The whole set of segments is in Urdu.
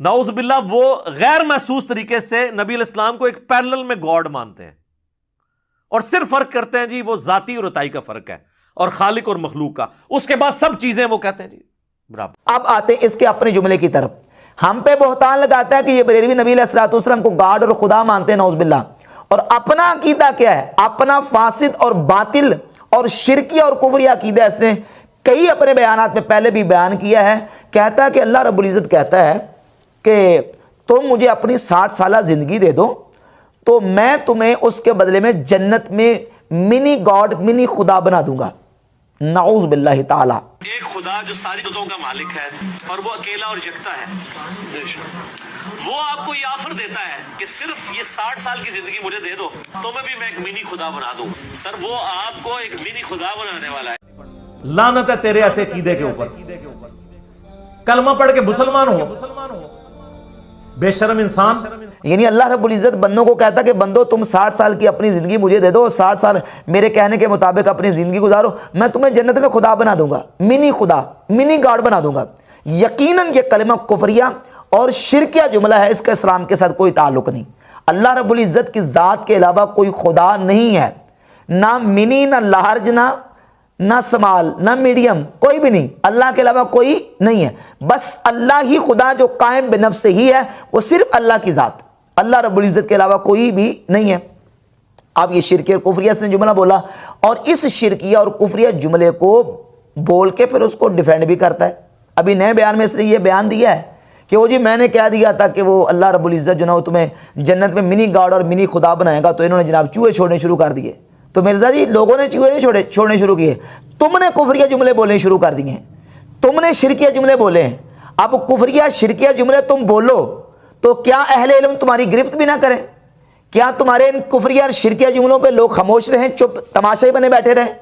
نعوذ باللہ وہ غیر محسوس طریقے سے نبی علیہ السلام کو ایک پیرلل میں گاڈ مانتے ہیں، اور صرف فرق کرتے ہیں جی وہ ذاتی اور عطائی کا فرق ہے اور خالق اور مخلوق کا، اس کے بعد سب چیزیں وہ کہتے ہیں جی برابر۔ اب آتے ہیں اس کے اپنے جملے کی طرف۔ ہم پہ بہتان لگاتا ہے کہ یہ بریلوی نبی علیہ الصلوۃ والسلام کو گاڈ اور خدا مانتے ہیں، نعوذ باللہ، اور اپنا عقیدہ کیا ہے؟ اپنا فاسد اور باطل اور شرکی اور کفری عقیدہ اس نے کئی اپنے بیانات میں پہلے بھی بیان کیا ہے۔ کہتا ہے کہ اللہ رب العزت کہتا ہے کہ تم مجھے اپنی 60 سالہ زندگی دے دو تو میں تمہیں اس کے بدلے میں جنت میں منی گاڈ، منی خدا بنا دوں گا، نعوذ باللہ تعالی۔ ایک خدا جو ساری چیزوں کا مالک ہے اور وہ اکیلا اور یکتا ہے، وہ آپ کو یہ آفر دیتا ہے کہ صرف یہ 60 سال کی زندگی مجھے دے دو تو میں ایک منی خدا بنا دوں۔ سر وہ آپ کو ایک منی خدا بنانے والا ہے۔ لعنت ہے تیرے ایسے عقیدے کے اوپر، کلمہ پڑھ کے مسلمان ہو، بے شرم انسان۔ یعنی اللہ رب العزت بندوں کو کہتا کہ بندو تم 60 سال کی اپنی زندگی مجھے دے دو، 60 سال میرے کہنے کے مطابق اپنی زندگی گزارو، میں تمہیں جنت میں خدا بنا دوں گا، منی خدا، منی گاڈ بنا دوں گا۔ یقیناً یہ کلمہ کفریہ اور شرکیہ جملہ ہے، اس کا اسلام کے ساتھ کوئی تعلق نہیں۔ اللہ رب العزت کی ذات کے علاوہ کوئی خدا نہیں ہے، نہ منی، نہ لارج، نہ سمال، نہ میڈیم، کوئی بھی نہیں، اللہ کے علاوہ کوئی نہیں ہے۔ بس اللہ ہی خدا جو قائم بنفس ہی ہے، وہ صرف اللہ کی ذات، اللہ رب العزت کے علاوہ کوئی بھی نہیں ہے۔ اب یہ شرکیہ اور کفریہ اس نے جملہ بولا، اور اس شرکیہ اور کفریہ جملے کو بول کے پھر اس کو ڈیفینڈ بھی کرتا ہے۔ ابھی نئے بیان میں اس نے یہ بیان دیا ہے کہ وہ جی میں نے کہہ دیا تھا کہ وہ اللہ رب العزت جو نا وہ تمہیں جنت میں منی گاڈ اور منی خدا بنائے گا، تو انہوں نے جناب چوہے چھوڑنے شروع کر دیے۔ تو مرزا جی لوگوں نے چوہے نہیں چھوڑنے شروع کیے، تم نے کفریہ جملے بولنے شروع کر دیے ہیں، تم نے شرکیہ جملے بولے ہیں۔ اب کفریہ شرکیہ جملے تم بولو تو کیا اہل علم تمہاری گرفت بھی نہ کریں؟ کیا تمہارے ان کفریہ اور شرکیہ جملوں پہ لوگ خاموش رہیں، چپ تماشائی بنے بیٹھے رہیں؟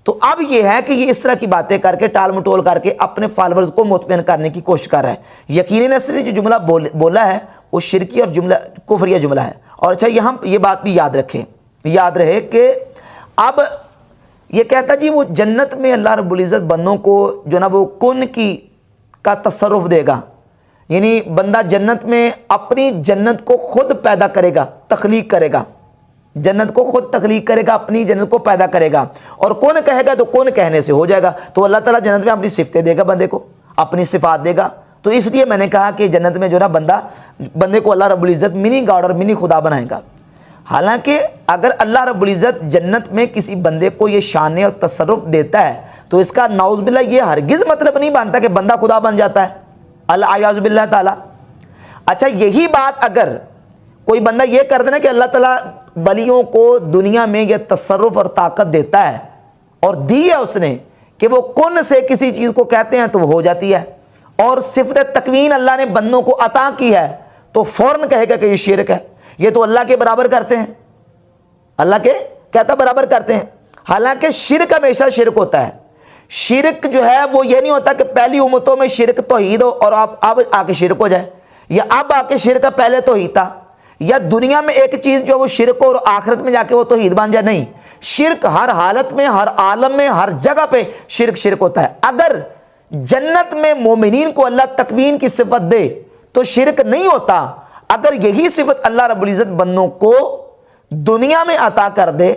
تو اب یہ ہے کہ یہ اس طرح کی باتیں کر کے ٹال مٹول کر کے اپنے فالورز کو مطمئن کرنے کی کوشش کر رہا ہے۔ یقیناً اس نے جو جملہ بولا ہے وہ شرکی اور جملہ کفریہ جملہ ہے۔ اور اچھا یہاں یہ بات بھی یاد رکھیں، یاد رہے کہ اب یہ کہتا جی وہ جنت میں اللہ رب العزت بندوں کو جو نا وہ کن کا تصرف دے گا، یعنی بندہ جنت میں اپنی جنت کو خود پیدا کرے گا، تخلیق کرے گا، جنت کو خود تخلیق کرے گا، اپنی جنت کو پیدا کرے گا، اور کون کہے گا تو کون کہنے سے ہو جائے گا۔ تو اللہ تعالیٰ جنت میں اپنی صفتیں دے گا، بندے کو اپنی صفات دے گا۔ تو اس لیے میں نے کہا کہ جنت میں جو نا بندے کو اللہ رب العزت منی گاڈ اور منی خدا بنائے گا۔ حالانکہ اگر اللہ رب العزت جنت میں کسی بندے کو یہ شان اور تصرف دیتا ہے تو اس کا نعوذ باللہ یہ ہرگز مطلب نہیں بنتا کہ بندہ خدا بن جاتا ہے، الیاذ باللہ تعالی۔ اچھا یہی بات اگر کوئی بندہ یہ کر دینا کہ اللہ تعالیٰ ولیوں کو دنیا میں یہ تصرف اور طاقت دیتا ہے اور دی ہے اس نے کہ وہ کن سے کسی چیز کو کہتے ہیں تو وہ ہو جاتی ہے، اور صفت تکوین اللہ نے بندوں کو عطا کی ہے تو فوراً کہے گا کہ یہ شرک ہے، یہ تو اللہ کے برابر کرتے ہیں، اللہ کے کہتا برابر کرتے ہیں۔ حالانکہ شرک ہمیشہ شرک ہوتا ہے۔ شرک جو ہے وہ یہ نہیں ہوتا کہ پہلی امتوں میں شرک توحید ہو اور اب آ کے شرک ہو جائے، یا اب آ کے شرک پہلے توحید تھا، یا دنیا میں ایک چیز جو وہ شرک ہو اور آخرت میں جا کے وہ توحید بن جائے، نہیں، شرک ہر حالت میں، ہر عالم میں، ہر جگہ پہ شرک ہوتا ہے۔ اگر جنت میں مومنین کو اللہ تکوین کی صفت دے تو شرک نہیں ہوتا، اگر یہی صفت اللہ رب العزت بندوں کو دنیا میں عطا کر دے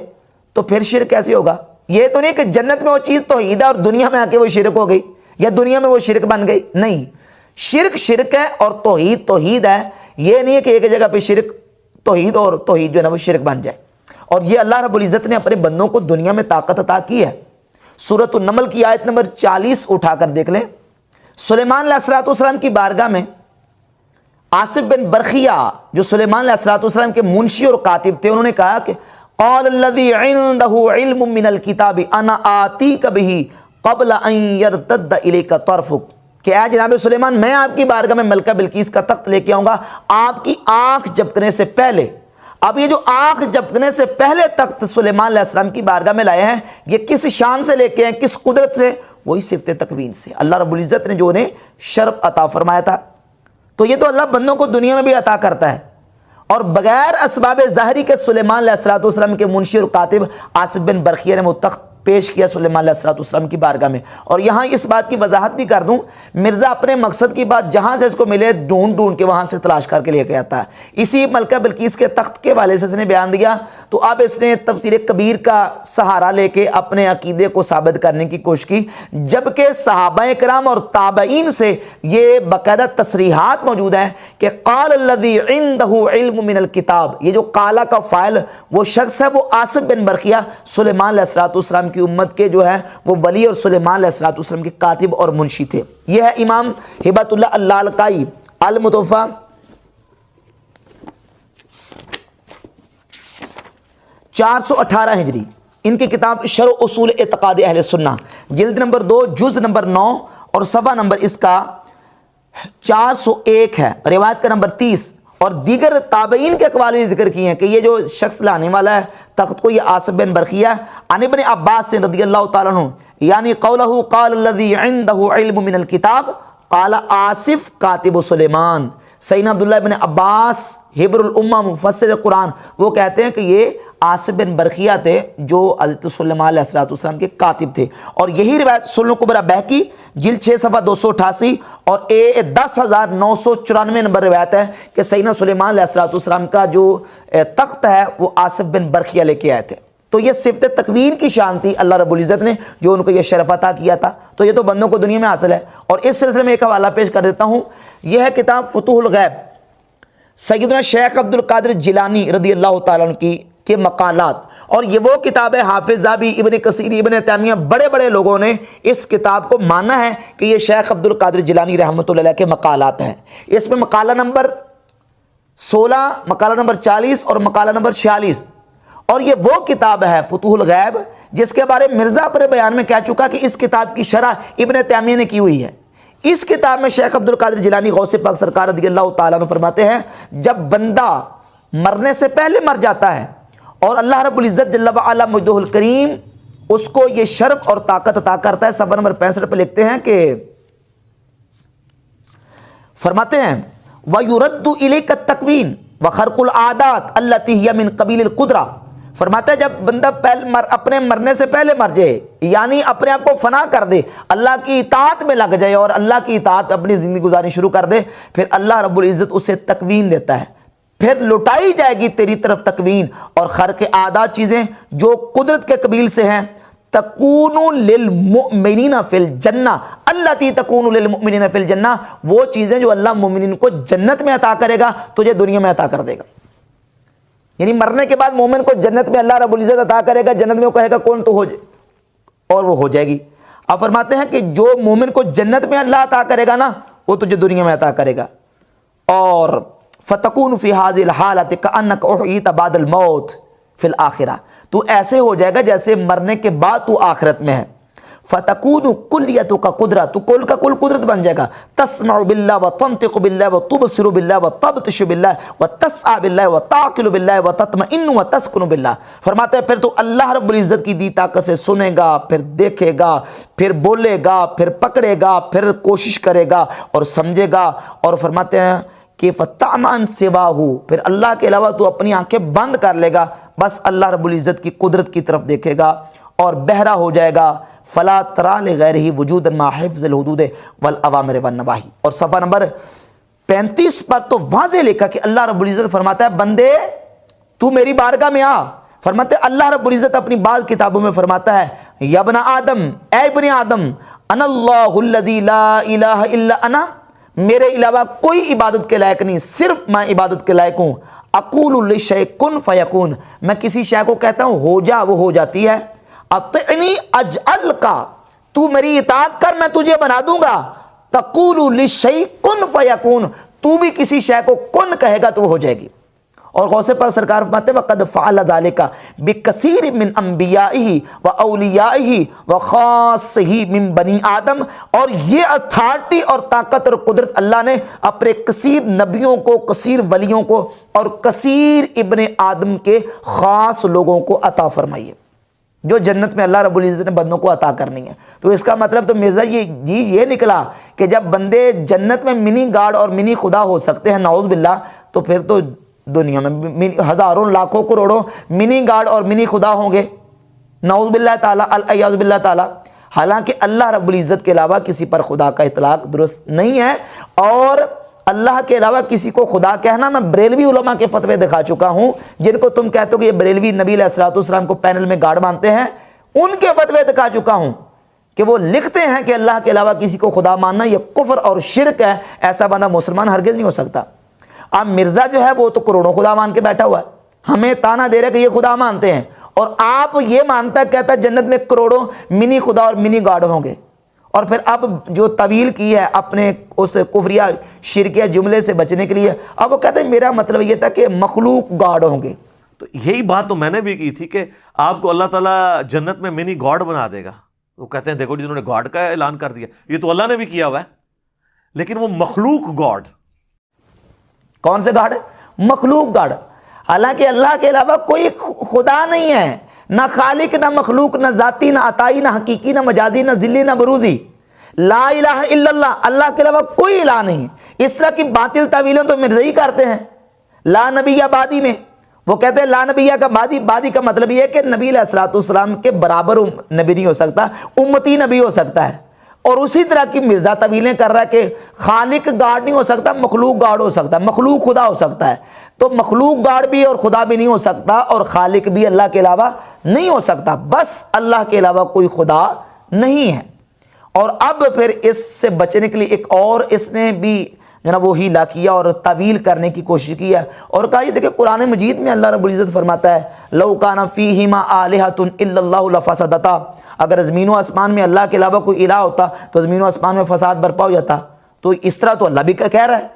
تو پھر شرک کیسے ہوگا؟ یہ تو نہیں کہ جنت میں وہ چیز توحید ہے اور دنیا میں آ کے وہ شرک ہو گئی، یا دنیا میں وہ شرک بن گئی، نہیں، شرک شرک ہے اور توحید توحید ہے۔ یہ نہیں ہے کہ ایک جگہ پہ شرک توحید اور توحید جو ہے نا وہ شرک بن جائے۔ اور یہ اللہ رب العزت نے اپنے بندوں کو دنیا میں طاقت عطا کی ہے۔ سورۃ النمل کی آیت نمبر 40 اٹھا کر دیکھ لیں۔ سلیمان علیہ السلام کی بارگاہ میں آصف بن برخیہ جو سلیمان علیہ السلام کے منشی اور کاتب تھے، انہوں نے کہا کہ قال الذی عنده علم من الکتاب انا آتیک بہ قبل ان یرتد الیک طرفک، کہ اے جناب سلیمان میں آپ کی بارگاہ میں ملکہ بلقیس کا تخت لے کے آؤں گا آپ کی آنکھ جھپکنے سے پہلے۔ اب یہ جو آنکھ جھپکنے سے پہلے تخت سلیمان علیہ السلام کی بارگاہ میں لائے ہیں، یہ کس شان سے لے کے ہیں، کس قدرت سے؟ وہی صفت تکوین سے، اللہ رب العزت نے جو انہیں شرف عطا فرمایا تھا۔ تو یہ تو اللہ بندوں کو دنیا میں بھی عطا کرتا ہے، اور بغیر اسباب ظاہری کے سلیمان علیہ السلام کے منشی اور کاتب آصف بن برخیہ نے وہ تخت پیش کیا سلیمان علیہ السلام کی بارگاہ میں. اور یہاں اس بات کی وضاحت بھی کر دوں, مرزا اپنے مقصد کی بات جہاں سے اس کو ملے ڈھونڈ کے وہاں سے تلاش کر کے لے کے آتا ہے. اسی ملکہ بلقیس کے تخت کے والے سے اس نے بیان دیا, تو اب اس نے تفسیر کبیر کا سہارا لے کے اپنے عقیدے کو ثابت کرنے کی کوشش کی, جبکہ صحابہ کرام اور تابعین سے یہ باقاعدہ تصریحات موجود ہیں کہ قال الذی عنده علم من الکتاب, یہ جو قالا کا فاعل وہ شخص ہے وہ آصف بن برقیہ سلیمان علیہ السلام کی امت کے جو ہے وہ ولی اور سلیمان علیہ السلام کے کاتب اور منشی تھے. یہ ہے امام ہبۃ اللہ اللالکائی المتوفی 418 ہجری, ان کی کتاب شرح اصول اعتقاد اہل سنہ جلد نمبر 2 جز نمبر 9 اور صفحہ نمبر اس کا 401 ہے, روایت کا نمبر 30. اور دیگر تابعین کے اقوال بھی ذکر کیے ہیں کہ یہ جو شخص لانے والا ہے تخت کو یہ آصف بن برقیہ عن ابن عباس سے رضی اللہ تعالیٰ عنہ, یعنی قولہ قال الذی عنده علم من الکتاب قال آصف کاتب سلیمان. سیدنا عبداللہ بن عباس حبر الامہ مفسر قرآن وہ کہتے ہیں کہ یہ آصف بن برقیہ تھے جو حضرت سلیمان علیہ السلام کے کاتب تھے. اور یہی روایت سنن کبریٰ بہقی جلد 6 صفحہ 288 اور 10,994 نمبر روایت ہے کہ سیدنا سلیمان علیہ السلام کا جو تخت ہے وہ آصف بن برقیہ لے کے آئے تھے. تو یہ صفت تکوین کی شان تھی اللہ رب العزت نے جو ان کو یہ شرف عطا کیا تھا. تو یہ تو بندوں کو دنیا میں حاصل ہے. اور اس سلسلے میں ایک حوالہ پیش کر دیتا ہوں, یہ ہے کتاب فتوح الغیب سیدنا شیخ عبد القادر جیلانی رضی اللہ تعالیٰ عنہ کی کے مقالات. اور یہ وہ کتاب ہے, حافظ ذہبی, ابن کثیر, ابن تیمیہ, بڑے بڑے لوگوں نے اس کتاب کو مانا ہے کہ یہ شیخ عبد القادر جیلانی رحمۃ اللہ علیہ کے مقالات ہیں. اس میں مقالہ نمبر 16, مقالہ نمبر 40 اور مقالہ نمبر 46. اور یہ وہ کتاب ہے فتوح الغیب جس کے بارے مرزا اپنے بیان میں کہہ چکا کہ اس کتاب کی شرح ابن تیمیہ نے کی ہوئی ہے. اس کتاب میں شیخ عبد القادر جیلانی غوث پاک سرکار رضی اللہ تعالیٰ عنہ فرماتے ہیں جب بندہ مرنے سے پہلے مر جاتا ہے اور اللہ رب العزت جل وعلا مجدہ الکریم اس کو یہ شرف اور طاقت عطا کرتا ہے. صفحہ نمبر 65 پہ لکھتے ہیں کہ فرماتے ہیں وَيُرَدُّ إِلَيْكَ التَّكْوِينُ وَخَرْقُ الْعَادَاتِ الَّتِي هِيَ مِنْ قَبِيلِ الْقُدْرَةِ. فرماتا ہے جب بندہ اپنے مرنے سے پہلے مر جائے, یعنی اپنے آپ کو فنا کر دے, اللہ کی اطاعت میں لگ جائے اور اللہ کی اطاعت اپنی زندگی گزارنی شروع کر دے, پھر اللہ رب العزت اسے تکوین دیتا ہے. پھر لٹائی جائے گی تیری طرف تکوین اور خرق عادات چیزیں جو قدرت کے قبیل سے ہیں. تکون للمؤمنین فی الجنہ اللاتی تکون للمؤمنین فی الجنہ, وہ چیزیں جو اللہ مومنین کو جنت میں عطا کرے گا تجھے دنیا میں عطا کر دے گا. یعنی مرنے کے بعد مومن کو جنت میں اللہ رب العزت عطا کرے گا, جنت میں وہ کہے گا کون تو ہو جائے اور وہ ہو جائے گی. آپ فرماتے ہیں کہ جو مومن کو جنت میں اللہ عطا کرے گا نا وہ تجھے دنیا میں عطا کرے گا. اور فتکون فی ہذہ الحالۃ کأنک احییت بعد الموت فی الآخرہ, تو ایسے ہو جائے گا جیسے مرنے کے بعد تو آخرت میں ہے. فتکون کلیتک قدرہ, تو کل کا کل قدرت بن جائے گا. تسمع باللہ وتنطق باللہ وتبصر باللہ وتبطش باللہ وتسعى باللہ وتعقل باللہ وتطمئن وتسکن باللہ. فرماتے ہیں پھر تو اللہ رب العزت کی دی طاقت سے سنے گا, پھر دیکھے گا, پھر بولے گا, پھر پکڑے گا, پھر کوشش کرے گا اور سمجھے گا. اور فرماتے ہیں کہ فتعمن سواہ, پھر اللہ کے علاوہ تو اپنی آنکھیں بند کر لے گا, بس اللہ رب العزت کی قدرت کی طرف دیکھے گا اور بہرا ہو جائے گا. فلا ترى لغیرہ وجودا مع حفظ الحدود والاوامر والنواہی. اور صفحہ نمبر 35 پر تو واضح لکھا کہ اللہ رب العزت فرماتا ہے بندے تو میری بارگاہ میں آ. فرماتے ہیں اللہ رب العزت اپنی بعض کتابوں میں فرماتا ہے یا ابن آدم, اے ابن آدم, انا اللہ الذی لا الہ الا انا, میرے علاوہ کوئی عبادت کے لائق نہیں, صرف میں عبادت کے لائق ہوں. اقول للشیء کن فیکون, میں کسی شے کو کہتا ہوں ہو جا وہ ہو جاتی ہے. اطعنی اجعل کا, تو میری اطاعت کر میں تجھے بنا دوں گا. تقول للشیء کن فیکون, تو بھی کسی شے کو کن کہے گا تو وہ ہو جائے گی. اور غوث پاک سرکار فرماتے ہیں وقد فعل ذلك بکثیر من انبیائہ و اولیائہ و خاصہ من بنی آدم. اور یہ اتھارٹی اور طاقت اور قدرت اللہ نے اپنے کثیر نبیوں کو, کثیر ولیوں کو اور کثیر ابن آدم کے خاص لوگوں کو عطا فرمائی ہے جو جنت میں اللہ رب العزت نے بندوں کو عطا کرنی ہے. تو اس کا مطلب تو مرزا یہ نکلا کہ جب بندے جنت میں منی گاڈ اور منی خدا ہو سکتے ہیں نعوذ باللہ, تو پھر تو دنیا میں ہزاروں لاکھوں کروڑوں منی گاڈ اور منی خدا ہوں گے. نعوذ باللہ تعالیٰ الیاذ باللہ تعالیٰ. حالانکہ اللہ رب العزت کے علاوہ کسی پر خدا کا اطلاق درست نہیں ہے, اور اللہ کے علاوہ کسی کو خدا کہنا, میں بریلوی علماء کے فتوے دکھا چکا ہوں جن کو تم کہتے ہو کہ یہ بریلوی نبی علیہ الصلوۃ والسلام کو پینل میں گارڈ مانتے ہیں, ان کے فتوے دکھا چکا ہوں کہ وہ لکھتے ہیں کہ اللہ کے علاوہ کسی کو خدا ماننا یہ کفر اور شرک ہے, ایسا بندہ مسلمان ہرگز نہیں ہو سکتا. اب مرزا جو ہے وہ تو کروڑوں خدا مان کے بیٹھا ہوا ہے, ہمیں تانا دے رہا ہے کہ یہ خدا مانتے ہیں, اور آپ یہ مانتا کہتا جنت میں کروڑوں منی خدا اور منی گاڈ ہوں گے. اور پھر اب جو طویل کی ہے اپنے اس کفریہ شرکیہ جملے سے بچنے کے لیے, اب وہ کہتے ہیں میرا مطلب یہ تھا کہ مخلوق گاڈ ہوں گے. تو یہی بات تو میں نے بھی کی تھی کہ آپ کو اللہ تعالیٰ جنت میں منی گاڈ بنا دے گا. وہ کہتے ہیں دیکھو جنہوں نے گاڈ کا اعلان کر دیا, یہ تو اللہ نے بھی کیا ہوا ہے, لیکن وہ مخلوق گاڈ. کون سے گاڈ؟ مخلوق گاڈ. حالانکہ اللہ کے علاوہ کوئی خدا نہیں ہے, نہ خالق نہ مخلوق, نہ ذاتی نہ عطائی نہ حقیقی نہ مجازی نہ ذلی نہ بروزی. لا الہ الا اللہ, اللہ کے علاوہ کوئی الہ نہیں. اس طرح کی باطل تعویلیں تو مرزئی کرتے ہیں. لا نبی بادی میں وہ کہتے ہیں لا نبی کا بادی کا مطلب یہ ہے کہ نبی علیہ الصلوۃ والسلام کے برابر نبی نہیں ہو سکتا, امتی نبی ہو سکتا ہے. اور اسی طرح کی مرزا طویلیں کر رہا ہے کہ خالق گاڈ نہیں ہو سکتا, مخلوق گاڈ ہو سکتا ہے, مخلوق خدا ہو سکتا ہے. تو مخلوق گاڈ بھی اور خدا بھی نہیں ہو سکتا, اور خالق بھی اللہ کے علاوہ نہیں ہو سکتا. بس اللہ کے علاوہ کوئی خدا نہیں ہے. اور اب پھر اس سے بچنے کے لیے ایک اور اس نے بھی جناب وہ ہیلا کیا اور تعویل کرنے کی کوشش کی ہے, اور کہا یہ دیکھیں قرآن مجید میں اللہ رب العزت فرماتا ہے لو کان فیہما آلہۃ الا اللہ لفسدتا, اگر زمین و آسمان میں اللہ کے علاوہ کوئی الہ ہوتا تو زمین و آسمان میں فساد برپا ہو جاتا. تو اس طرح تو اللہ بھی کہہ رہا ہے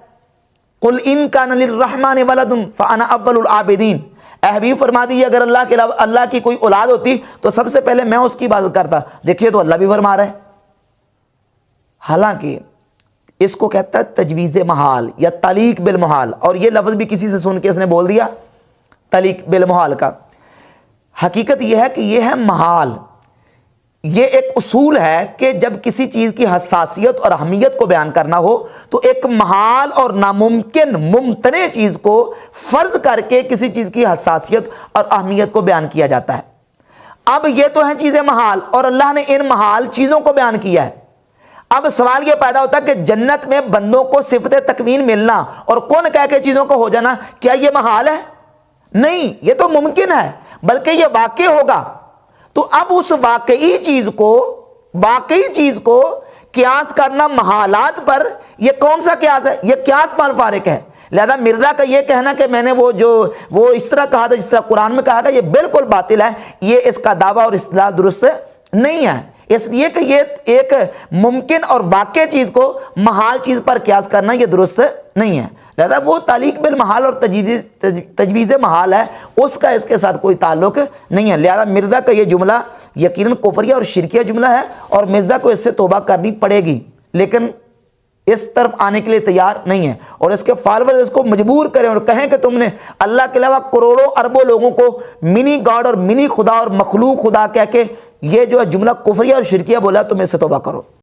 قل ان کان للرحمن ولد فانا اول العابدین. اے حبیب فرما دیجیے اگر اللہ کے علاوہ اللہ کی کوئی اولاد ہوتی تو سب سے پہلے میں اس کی عبادت کرتا. دیکھیے تو اللہ بھی فرما رہا ہے. حالانکہ اس کو کہتا ہے تجویز محال یا تعلیق بالمحال, اور یہ لفظ بھی کسی سے سن کے اس نے بول دیا تعلیق بالمحال کا. حقیقت یہ ہے کہ یہ ہے محال. یہ ایک اصول ہے کہ جب کسی چیز کی حساسیت اور اہمیت کو بیان کرنا ہو تو ایک محال اور ناممکن ممتنع چیز کو فرض کر کے کسی چیز کی حساسیت اور اہمیت کو بیان کیا جاتا ہے. اب یہ تو ہیں چیزیں محال, اور اللہ نے ان محال چیزوں کو بیان کیا ہے. اب سوال یہ پیدا ہوتا ہے کہ جنت میں بندوں کو صفت تکوین ملنا اور کون کہہ کے چیزوں کو ہو جانا, کیا یہ محال ہے؟ نہیں, یہ تو ممکن ہے, بلکہ یہ واقع ہوگا. تو اب اس واقعی چیز کو قیاس کرنا محالات پر, یہ کون سا قیاس ہے؟ یہ قیاس مال فارق ہے. لہذا مرزا کا یہ کہنا کہ میں نے وہ اس طرح کہا تھا جس طرح قرآن میں کہا تھا, یہ بالکل باطل ہے. یہ اس کا دعویٰ اور اصطلاح درست نہیں ہے, اس لیے کہ یہ ایک ممکن اور واقع چیز کو محال چیز پر قیاس کرنا یہ درست نہیں ہے. لہذا وہ تعلیق بالمحال اور تجویز محال ہے, اس کا اس کے ساتھ کوئی تعلق نہیں ہے. لہذا مرزا کا یہ جملہ یقیناً کفریہ اور شرکیہ جملہ ہے, اور مرزا کو اس سے توبہ کرنی پڑے گی, لیکن اس طرف آنے کے لیے تیار نہیں ہے. اور اس کے فالوور اس کو مجبور کریں اور کہیں کہ تم نے اللہ کے علاوہ کروڑوں اربوں لوگوں کو منی گاڈ اور منی خدا اور مخلوق خدا کہہ کے یہ جو ہے جملہ کفریہ اور شرکیہ بولا, تم اس سے توبہ کرو.